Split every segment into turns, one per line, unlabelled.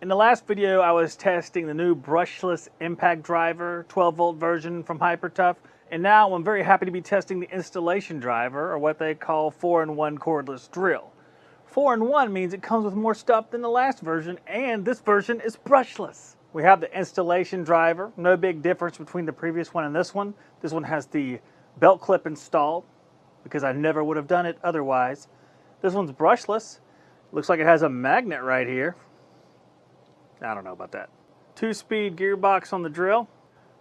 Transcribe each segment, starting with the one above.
In the last video, I was testing the new brushless impact driver 12-volt version from HyperTough, and now I'm very happy to be testing the installation driver, or what they call 4-in-1 cordless drill. 4-in-1 means it comes with more stuff than the last version, and this version is brushless. We have the installation driver, no big difference between the previous one and this one. This one has the belt clip installed, because I never would have done it otherwise. This one's brushless. Looks like it has a magnet right here. I don't know about that. 2-speed gearbox on the drill,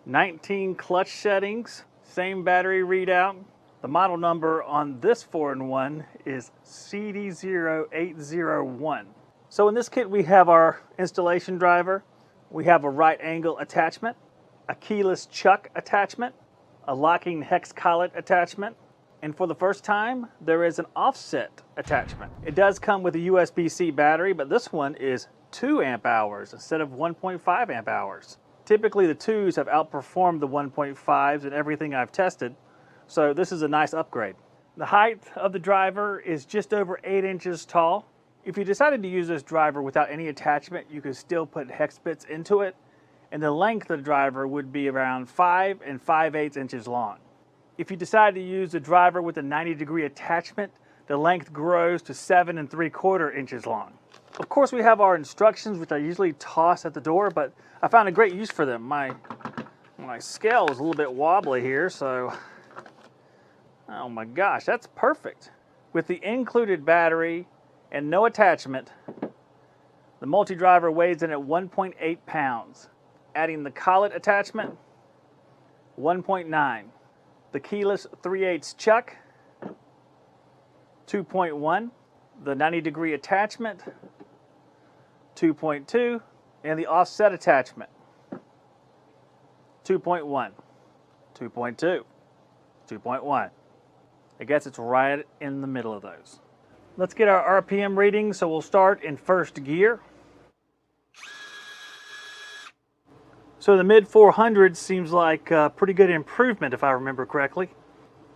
19 clutch settings, same battery readout. The model number on this 4-in-1 is CD0801. So in this kit we have our installation driver, we have a right angle attachment, a keyless chuck attachment, a locking hex collet attachment, and for the first time there is an offset attachment. It does come with a USB-C battery, but this one is 2 amp hours instead of 1.5 amp hours. Typically the 2s have outperformed the 1.5s in everything I've tested, so this is a nice upgrade. The height of the driver is just over 8 inches tall. If you decided to use this driver without any attachment, you could still put hex bits into it, and the length of the driver would be around 5 5/8 inches long. If you decide to use the driver with a 90-degree attachment, the length grows to 7 3/4 inches long. Of course, we have our instructions, which I usually toss at the door, but I found a great use for them. My scale is a little bit wobbly here, so oh my gosh, that's perfect. With the included battery and no attachment, the multi-driver weighs in at 1.8 pounds. Adding the collet attachment, 1.9. The keyless 3/8 chuck, 2.1. The 90-degree attachment, 2.2, and the offset attachment, 2.1, 2.2, 2.1. I guess it's right in the middle of those. Let's get our RPM reading, so we'll start in first gear. So the mid 400s seems like a pretty good improvement if I remember correctly.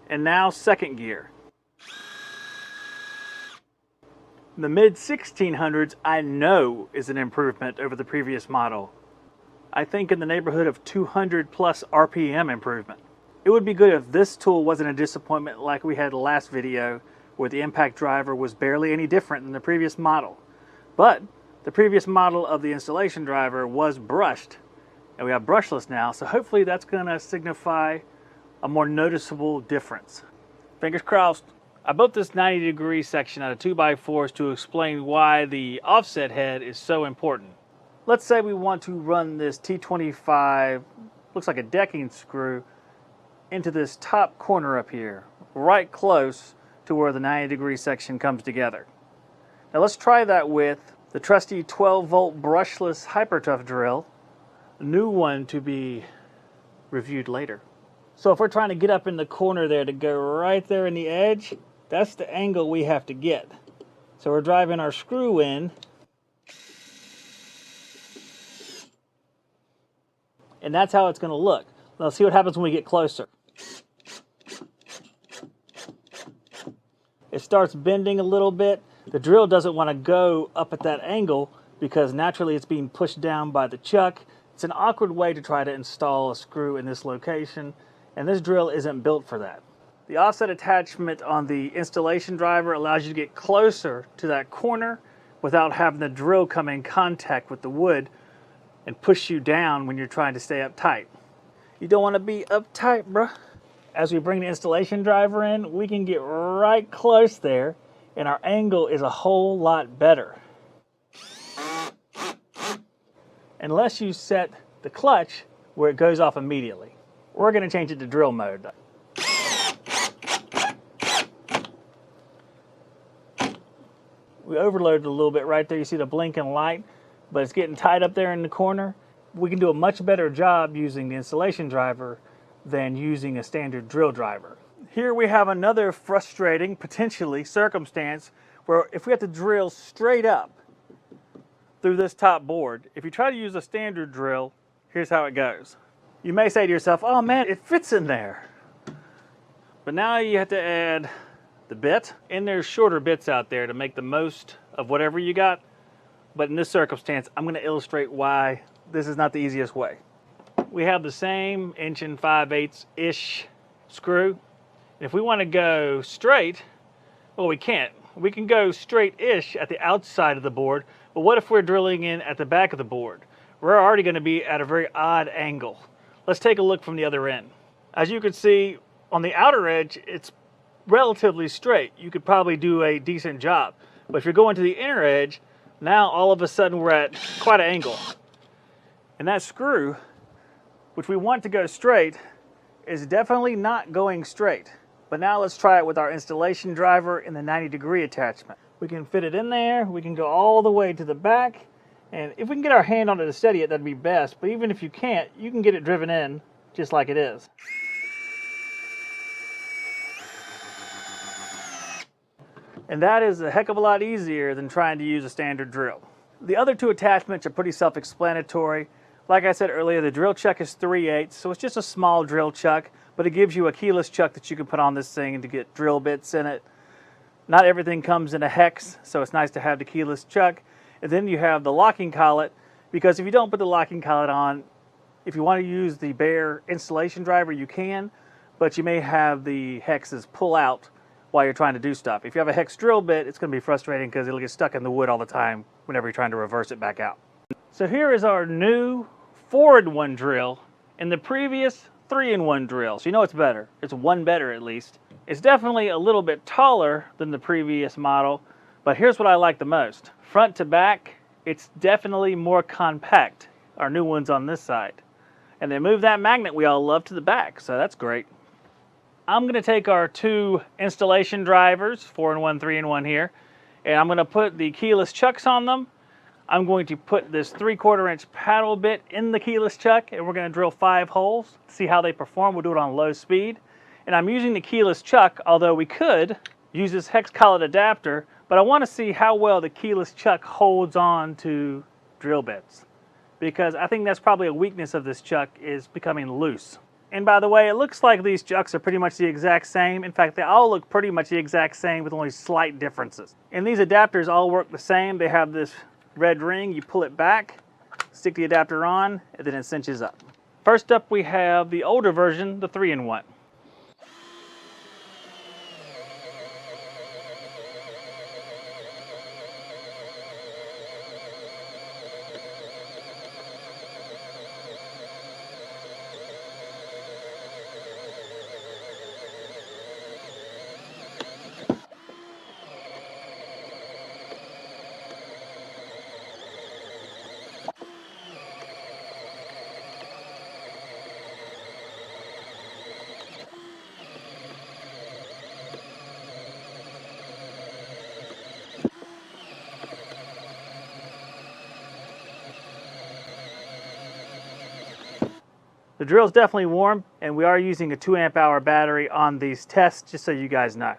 And now second gear. The mid 1600s I know is an improvement over the previous model. I think in the neighborhood of 200 plus RPM improvement. It would be good if this tool wasn't a disappointment like we had last video, where the impact driver was barely any different than the previous model. But the previous model of the installation driver was brushed, and we have brushless now, so hopefully that's going to signify a more noticeable difference. Fingers crossed. I built this 90-degree section out of 2x4s to explain why the offset head is so important. Let's say we want to run this T25, looks like a decking screw, into this top corner up here, right close to where the 90-degree section comes together. Now let's try that with the trusty 12-volt brushless HyperTough drill, a new one to be reviewed later. So if we're trying to get up in the corner there to go right there in the edge, that's the angle we have to get. So we're driving our screw in, and that's how it's going to look. Let's see what happens when we get closer. It starts bending a little bit. The drill doesn't want to go up at that angle because naturally it's being pushed down by the chuck. It's an awkward way to try to install a screw in this location, and this drill isn't built for that. The offset attachment on the installation driver allows you to get closer to that corner without having the drill come in contact with the wood and push you down when you're trying to stay uptight. You don't want to be uptight, bruh. As we bring the installation driver in, we can get right close there, and our angle is a whole lot better. Unless you set the clutch where it goes off immediately. We're going to change it to drill mode. We overloaded a little bit right there. You see the blinking light, but it's getting tight up there in the corner. We can do a much better job using the installation driver than using a standard drill driver. Here we have another frustrating, potentially, circumstance where if we have to drill straight up through this top board, if you try to use a standard drill, here's how it goes. You may say to yourself, oh man, it fits in there. But now you have to add the bit, and there's shorter bits out there to make the most of whatever you got. but in this circumstance, I'm going to illustrate why this is not the easiest way. We have the same 1 5/8" screw. And if we want to go straight, well, we can't. We can go straight-ish at the outside of the board, but what if we're drilling in at the back of the board? We're already going to be at a very odd angle. Let's take a look from the other end. As you can see, on the outer edge, it's relatively straight. You could probably do a decent job. But if you're going to the inner edge, now all of a sudden we're at quite an angle. And that screw, which we want to go straight, is definitely not going straight. But now let's try it with our installation driver in the 90-degree attachment. We can fit it in there, we can go all the way to the back, and if we can get our hand on it to steady it, that'd be best. But even if you can't, you can get it driven in just like it is. And that is a heck of a lot easier than trying to use a standard drill. The other two attachments are pretty self-explanatory. Like I said earlier, the drill chuck is 3/8, so it's just a small drill chuck, but it gives you a keyless chuck that you can put on this thing to get drill bits in it. Not everything comes in a hex, so it's nice to have the keyless chuck. And then you have the locking collet, because if you don't put the locking collet on, if you want to use the bare installation driver, you can, but you may have the hexes pull out while you're trying to do stuff. If you have a hex drill bit, it's going to be frustrating because it'll get stuck in the wood all the time whenever you're trying to reverse it back out. So here is our new 4-in-1 drill and the previous 3-in-1 drill. So you know it's better. It's one better at least. It's definitely a little bit taller than the previous model, but here's what I like the most. Front to back, it's definitely more compact. Our new one's on this side. And they moved that magnet we all love to the back, so that's great. I'm going to take our two installation drivers, 4-in-1, 3-in-1 here, and I'm going to put the keyless chucks on them. I'm going to put this 3/4 inch paddle bit in the keyless chuck, and we're going to drill 5 holes, see how they perform. We'll do it on low speed. And I'm using the keyless chuck, although we could use this hex collet adapter, but I want to see how well the keyless chuck holds on to drill bits, because I think that's probably a weakness of this chuck, is becoming loose. And by the way, it looks like these chucks are pretty much the exact same. In fact, they all look pretty much the exact same with only slight differences. And these adapters all work the same. They have this red ring. You pull it back, stick the adapter on, and then it cinches up. First up, we have the older version, the 3-in-1. The drill's definitely warm, and we are using a 2 amp-hour battery on these tests, just so you guys know.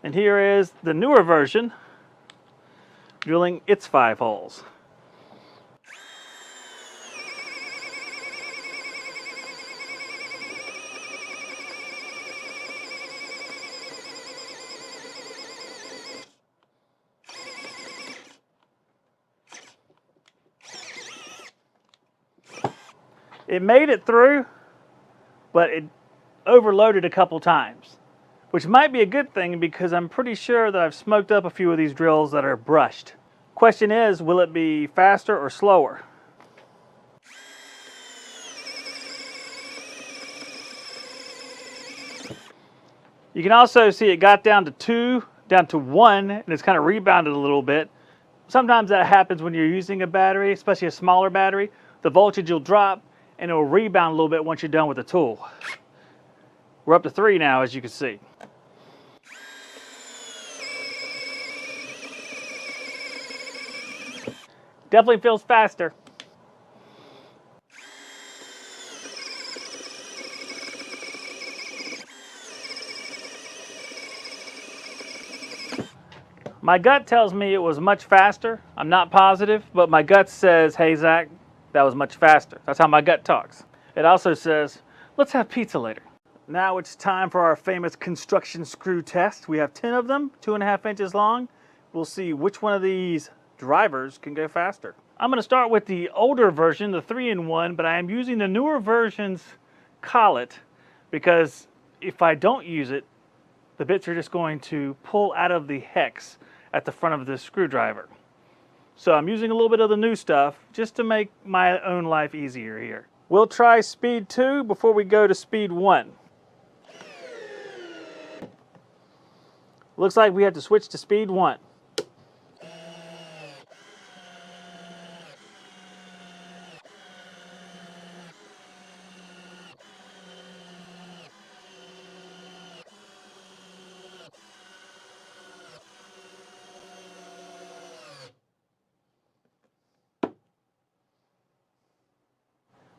And here is the newer version, drilling its 5 holes. It made it through, but it overloaded a couple times, which might be a good thing because I'm pretty sure that I've smoked up a few of these drills that are brushed. Question is, will it be faster or slower? You can also see it got down to 2, down to 1, and it's kind of rebounded a little bit. Sometimes that happens when you're using a battery, especially a smaller battery. The voltage will drop, and it will rebound a little bit once you're done with the tool. We're up to 3 now, as you can see. Definitely feels faster. My gut tells me it was much faster. I'm not positive, but my gut says, hey, Zach, that was much faster. That's how my gut talks. It also says, let's have pizza later. Now it's time for our famous construction screw test. We have 10 of them, 2.5 inches long. We'll see which one of these drivers can go faster. I'm going to start with the older version, the 3-in-1, but I am using the newer version's collet because if I don't use it, the bits are just going to pull out of the hex at the front of this screwdriver. So I'm using a little bit of the new stuff just to make my own life easier here. We'll try speed 2 before we go to speed 1. Looks like we have to switch to speed 1.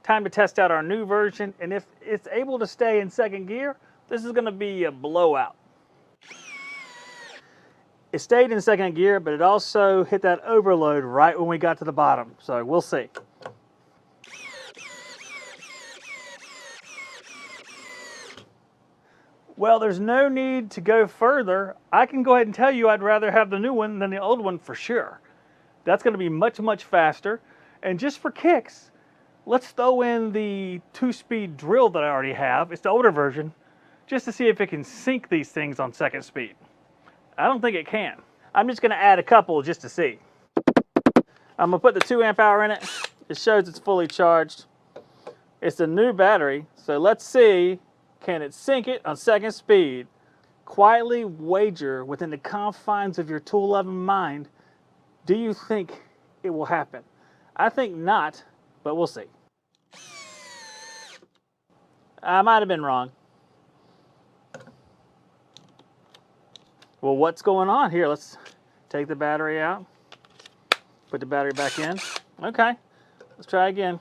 Time to test out our new version, and if it's able to stay in second gear, this is going to be a blowout. It stayed in second gear, but it also hit that overload right when we got to the bottom, so we'll see. Well, there's no need to go further. I can go ahead and tell you I'd rather have the new one than the old one for sure. That's going to be much, much faster, and just for kicks, let's throw in the 2-speed drill that I already have. It's the older version, just to see if it can sink these things on second speed. I don't think it can. I'm just going to add a couple just to see. I'm going to put the 2 amp hour in it. It shows it's fully charged. It's a new battery, so let's see, can it sink it on second speed? Quietly wager within the confines of your tool-loving mind, do you think it will happen? I think not, but we'll see. I might have been wrong. Well, what's going on here? Let's take the battery out. Put the battery back in. Okay, let's try again.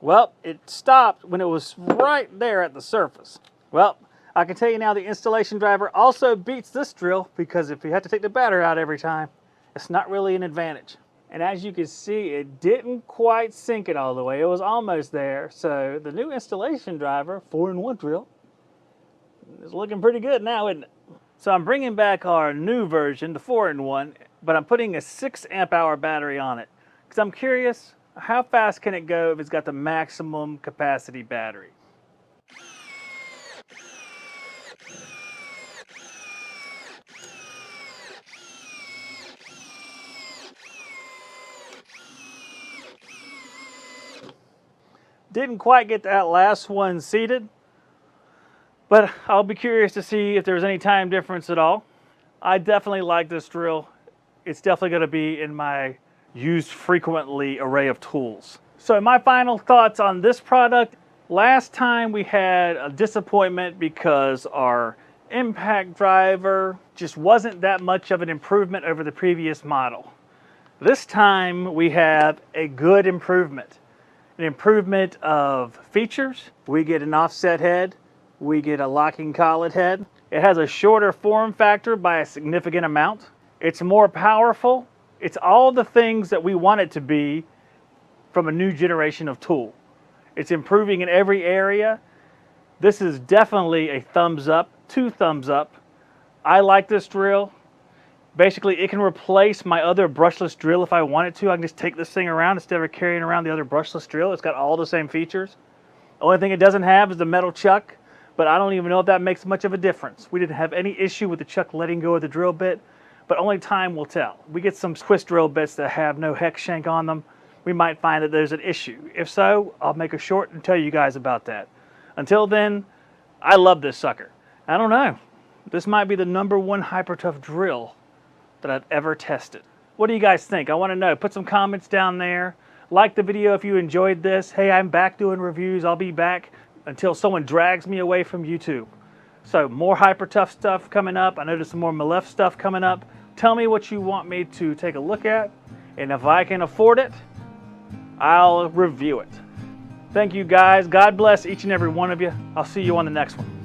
Well, it stopped when it was right there at the surface. Well, I can tell you now the installation driver also beats this drill because if you have to take the battery out every time, it's not really an advantage. And as you can see, it didn't quite sink it all the way. It was almost there. So the new installation driver, 4-in-1 drill, is looking pretty good now, isn't it? So I'm bringing back our new version, the 4-in-1, but I'm putting a 6 amp hour battery on it because I'm curious, how fast can it go if it's got the maximum capacity battery? Didn't quite get that last one seated, but I'll be curious to see if there's any time difference at all. I definitely like this drill. It's definitely going to be in my used frequently array of tools. So my final thoughts on this product. Last time we had a disappointment because our impact driver just wasn't that much of an improvement over the previous model. This time we have a good improvement. An improvement of features. We get an offset head. We get a locking collet head. It has a shorter form factor by a significant amount. It's more powerful. It's all the things that we want it to be from a new generation of tool. It's improving in every area. This is definitely a thumbs up, 2 thumbs up. I like this drill. Basically, it can replace my other brushless drill if I wanted to. I can just take this thing around instead of carrying around the other brushless drill. It's got all the same features. The only thing it doesn't have is the metal chuck, but I don't even know if that makes much of a difference. We didn't have any issue with the chuck letting go of the drill bit, but only time will tell. We get some twist drill bits that have no hex shank on them. We might find that there's an issue. If so, I'll make a short and tell you guys about that. Until then, I love this sucker. I don't know. This might be the #1 hyper tough drill that I've ever tested. What do you guys think? I want to know. Put some comments down there. Like the video if you enjoyed this. Hey, I'm back doing reviews. I'll be back until someone drags me away from YouTube. So more hyper tough stuff coming up. I know there's some more Malef stuff coming up. Tell me what you want me to take a look at, and if I can afford it, I'll review it. Thank you guys. God bless each and every one of you. I'll see you on the next one.